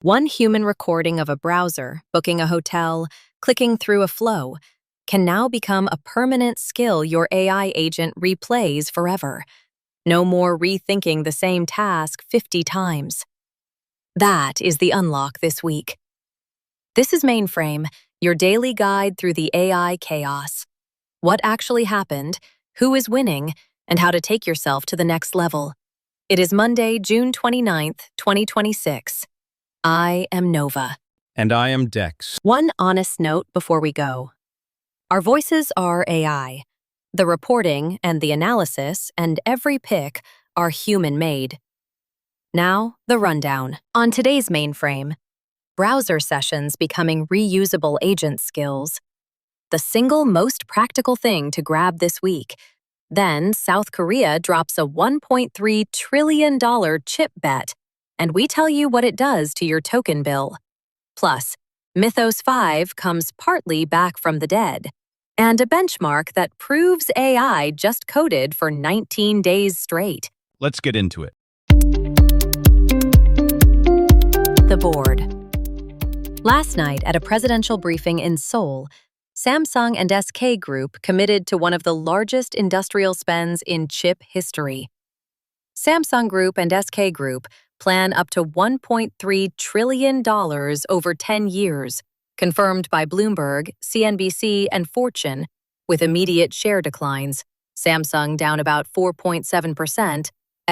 One human recording of a browser, booking a hotel, clicking through a flow, can now become a permanent skill your AI agent replays forever. No more rethinking the same task 50 times. That is the unlock this week. This is Mainframe, your daily guide through the AI chaos. What actually happened, who is winning, and how to take yourself to the next level. It is Monday, June 29th, 2026. I am Nova. And I am Dex. One honest note before we go. Our voices are AI. The reporting and the analysis and every pick are human-made. Now, the rundown. On today's Mainframe, browser sessions becoming reusable agent skills. The single most practical thing to grab this week. Then, South Korea drops a $1.3 trillion chip bet, and we tell you what it does to your token bill. Plus, Mythos 5 comes partly back from the dead, and a benchmark that proves AI just coded for 19 days straight. Let's get into it. The board. Last night at a presidential briefing in Seoul, Samsung and SK Group committed to one of the largest industrial spends in chip history. Samsung Group and SK Group plan up to $1.3 trillion over 10 years, confirmed by Bloomberg, CNBC, and Fortune, with immediate share declines. Samsung down about 4.7%,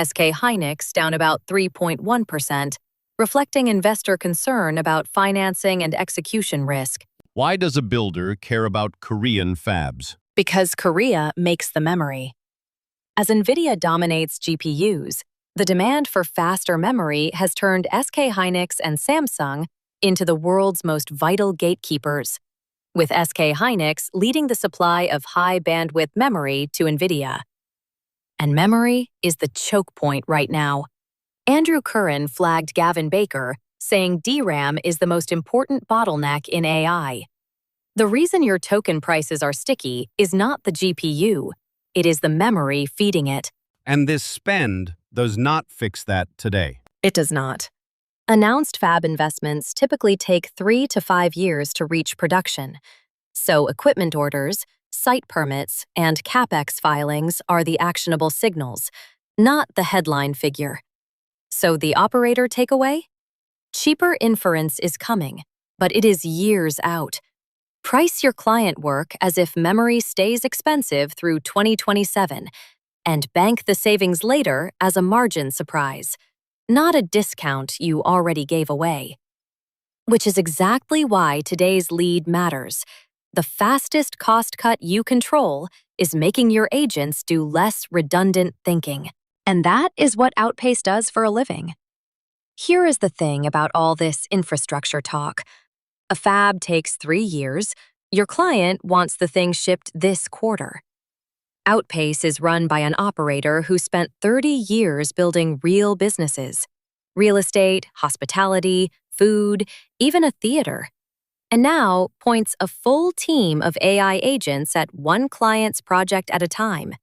SK Hynix down about 3.1%, reflecting investor concern about financing and execution risk. Why does a builder care about Korean fabs? Because Korea makes the memory. As NVIDIA dominates GPUs, the demand for faster memory has turned SK Hynix and Samsung into the world's most vital gatekeepers, with SK Hynix leading the supply of high-bandwidth memory to NVIDIA. And memory is the choke point right now. Andrew Curran flagged Gavin Baker, saying DRAM is the most important bottleneck in AI. The reason your token prices are sticky is not the GPU, it is the memory feeding it. And this spend does not fix that today. It does not. Announced fab investments typically take 3 to 5 years to reach production. So equipment orders, site permits, and CapEx filings are the actionable signals, not the headline figure. So the operator takeaway? Cheaper inference is coming, but it is years out. Price your client work as if memory stays expensive through 2027, and bank the savings later as a margin surprise, not a discount you already gave away. Which is exactly why today's lead matters. The fastest cost cut you control is making your agents do less redundant thinking. And that is what Outpace does for a living. Here is the thing about all this infrastructure talk. A fab takes 3 years. Your client wants the thing shipped this quarter. Outpace is run by an operator who spent 30 years building real businesses. Real estate, hospitality, food, even a theater. And now points a full team of AI agents at one client's project at a time.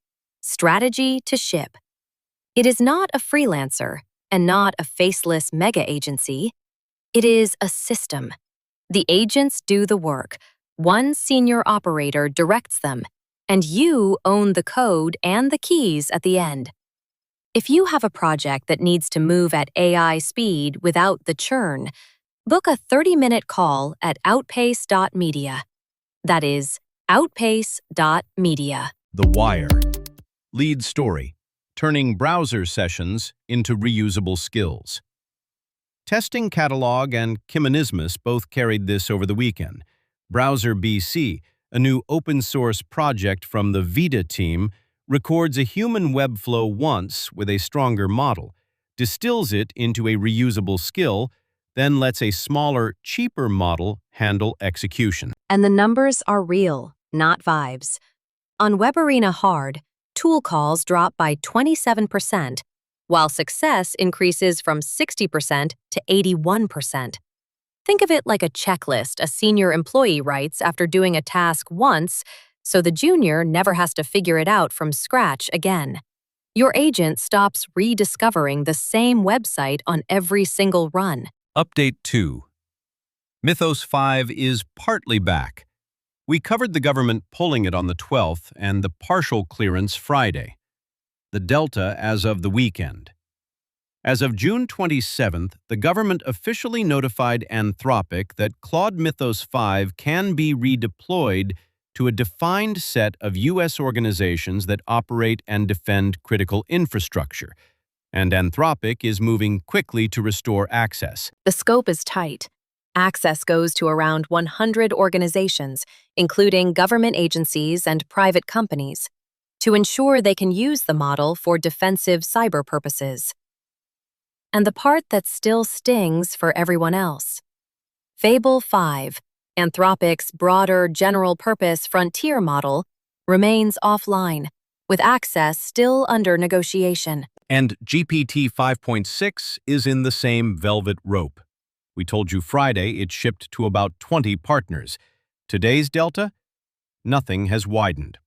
Strategy to ship. It is not a freelancer and not a faceless mega agency. It is a system. The agents do the work. One senior operator directs them, and you own the code and the keys at the end. If you have a project that needs to move at AI speed without the churn, book a 30-minute call at outpace.media. That is outpace.media. The Wire. Lead story: turning browser sessions into reusable skills. Testing Catalog and Kimonismus both carried this over the weekend. Browser BC, a new open-source project from the Vita team, records a human web flow once with a stronger model, distills it into a reusable skill, then lets a smaller, cheaper model handle execution. And the numbers are real, not vibes. On Web Arena Hard, tool calls drop by 27%, while success increases from 60% to 81%. Think of it like a checklist a senior employee writes after doing a task once, so the junior never has to figure it out from scratch again. Your agent stops rediscovering the same website on every single run. Update 2. Mythos 5 is partly back. We covered the government pulling it on the 12th and the partial clearance Friday. The delta as of the weekend. As of June 27th, the government officially notified Anthropic that Claude Mythos 5 can be redeployed to a defined set of U.S. organizations that operate and defend critical infrastructure, and Anthropic is moving quickly to restore access. The scope is tight. Access goes to around 100 organizations, including government agencies and private companies, to ensure they can use the model for defensive cyber purposes. And the part that still stings for everyone else. Fable 5, Anthropic's broader general-purpose frontier model, remains offline, with access still under negotiation. And GPT 5.6 is in the same velvet rope. We told you Friday it shipped to about 20 partners. Today's delta? Nothing has widened.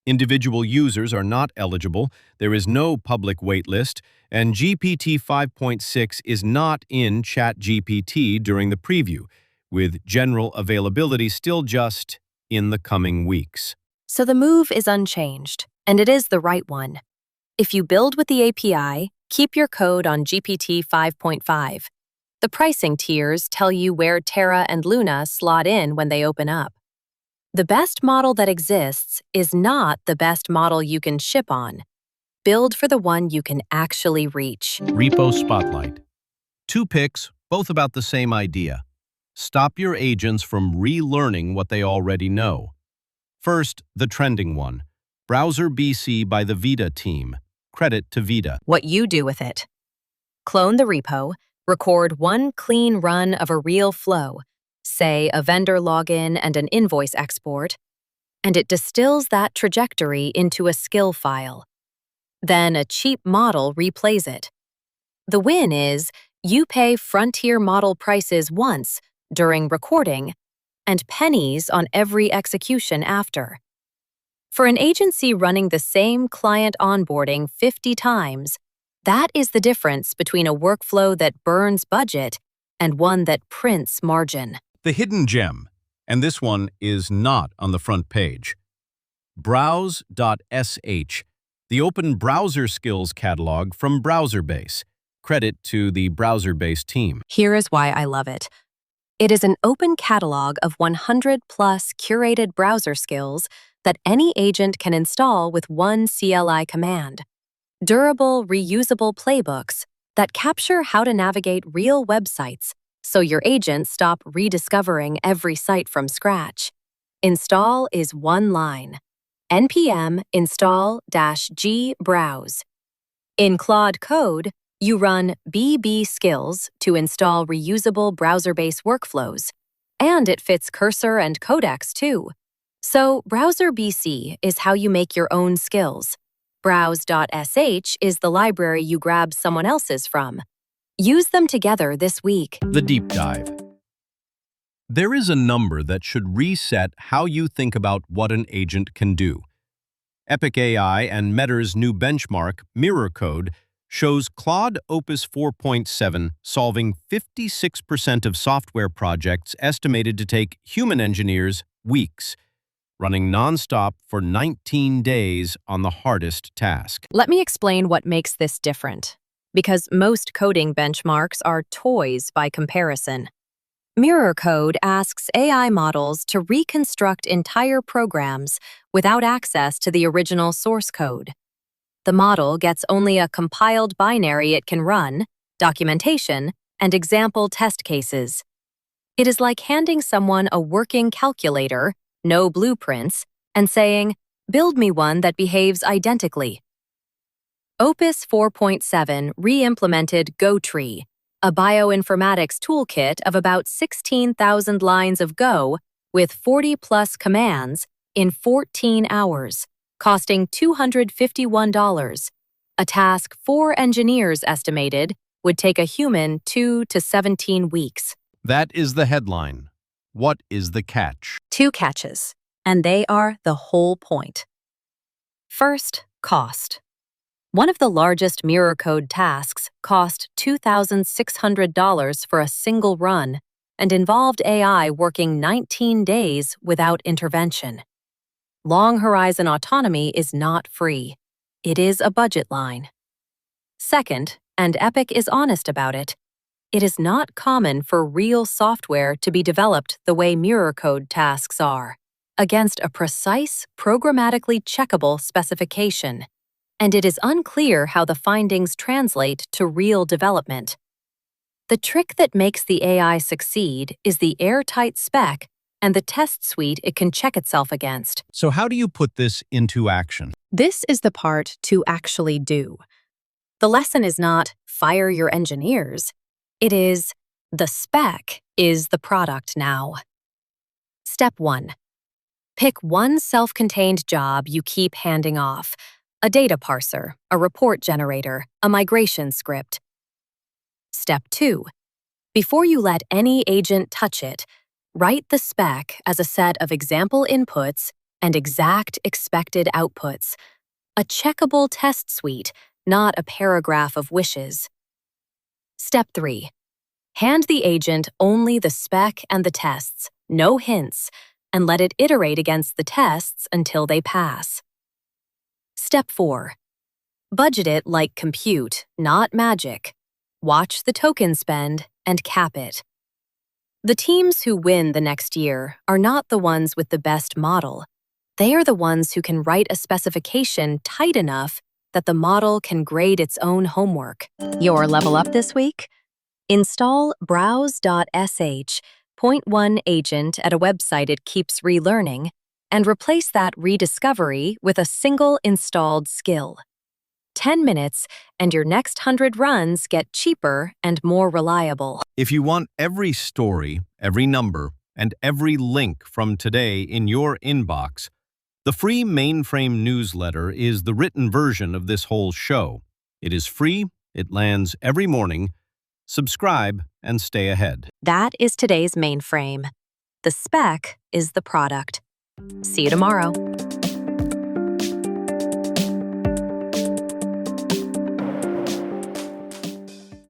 Individual users are not eligible, there is no public waitlist, and GPT 5.6 is not in ChatGPT during the preview, with general availability still just in the coming weeks. So the move is unchanged, and it is the right one. If you build with the API, keep your code on GPT 5.5. The pricing tiers tell you where Terra and Luna slot in when they open up. The best model that exists is not the best model you can ship on. Build for the one you can actually reach. Repo Spotlight. 2 picks, both about the same idea. Stop your agents from relearning what they already know. First, the trending one. Browser BC by the Vita team. Credit to Vita. What you do with it. Clone the repo, record one clean run of a real flow, say a vendor login and an invoice export, and it distills that trajectory into a skill file. Then a cheap model replays it. The win is you pay frontier model prices once during recording and pennies on every execution after. For an agency running the same client onboarding 50 times, that is the difference between a workflow that burns budget and one that prints margin. The hidden gem, and this one is not on the front page. Browse.sh, the open browser skills catalog from BrowserBase. Credit to the BrowserBase team. Here is why I love it. It is an open catalog of 100-plus curated browser skills that any agent can install with one CLI command. Durable, reusable playbooks that capture how to navigate real websites so your agents stop rediscovering every site from scratch. Install is one line. npm install-g browse. In Claude code, you run bb skills to install reusable browser-based workflows, and it fits cursor and codecs too. So Browser BC is how you make your own skills. Browse.sh is the library you grab someone else's from. Use them together this week. The deep dive. There is a number that should reset how you think about what an agent can do. Epic AI and Meta's new benchmark, Mirror Code, shows Claude Opus 4.7 solving 56% of software projects estimated to take human engineers weeks, running nonstop for 19 days on the hardest task. Let me explain what makes this different, because most coding benchmarks are toys by comparison. Mirror Code asks AI models to reconstruct entire programs without access to the original source code. The model gets only a compiled binary it can run, documentation, and example test cases. It is like handing someone a working calculator, no blueprints, and saying, "Build me one that behaves identically." Opus 4.7 re-implemented GoTree, a bioinformatics toolkit of about 16,000 lines of Go with 40-plus commands in 14 hours, costing $251, a task 4 engineers estimated would take a human 2 to 17 weeks. That is the headline. What is the catch? 2 catches, and they are the whole point. First, cost. One of the largest mirror code tasks cost $2,600 for a single run and involved AI working 19 days without intervention. Long horizon autonomy is not free. It is a budget line. Second, and Epic is honest about it, it is not common for real software to be developed the way mirror code tasks are, against a precise, programmatically checkable specification, and it is unclear how the findings translate to real development. The trick that makes the AI succeed is the airtight spec and the test suite it can check itself against. So how do you put this into action? This is the part to actually do. The lesson is not fire your engineers. It is the spec is the product now. Step 1. Pick one self-contained job you keep handing off: a data parser, a report generator, a migration script. Step 2. Before you let any agent touch it, write the spec as a set of example inputs and exact expected outputs, a checkable test suite, not a paragraph of wishes. Step 3. Hand the agent only the spec and the tests, no hints, and let it iterate against the tests until they pass. Step 4. Budget it like compute, not magic. Watch the token spend and cap it. The teams who win the next year are not the ones with the best model. They are the ones who can write a specification tight enough that the model can grade its own homework. Your level up this week? Install browse.sh, point one agent at a website it keeps relearning, and replace that rediscovery with a single installed skill. 10 minutes, and your next 100 runs get cheaper and more reliable. If you want every story, every number, and every link from today in your inbox, the free Mainframe newsletter is the written version of this whole show. It is free, it lands every morning. Subscribe and stay ahead. That is today's Mainframe. The spec is the product. See you tomorrow.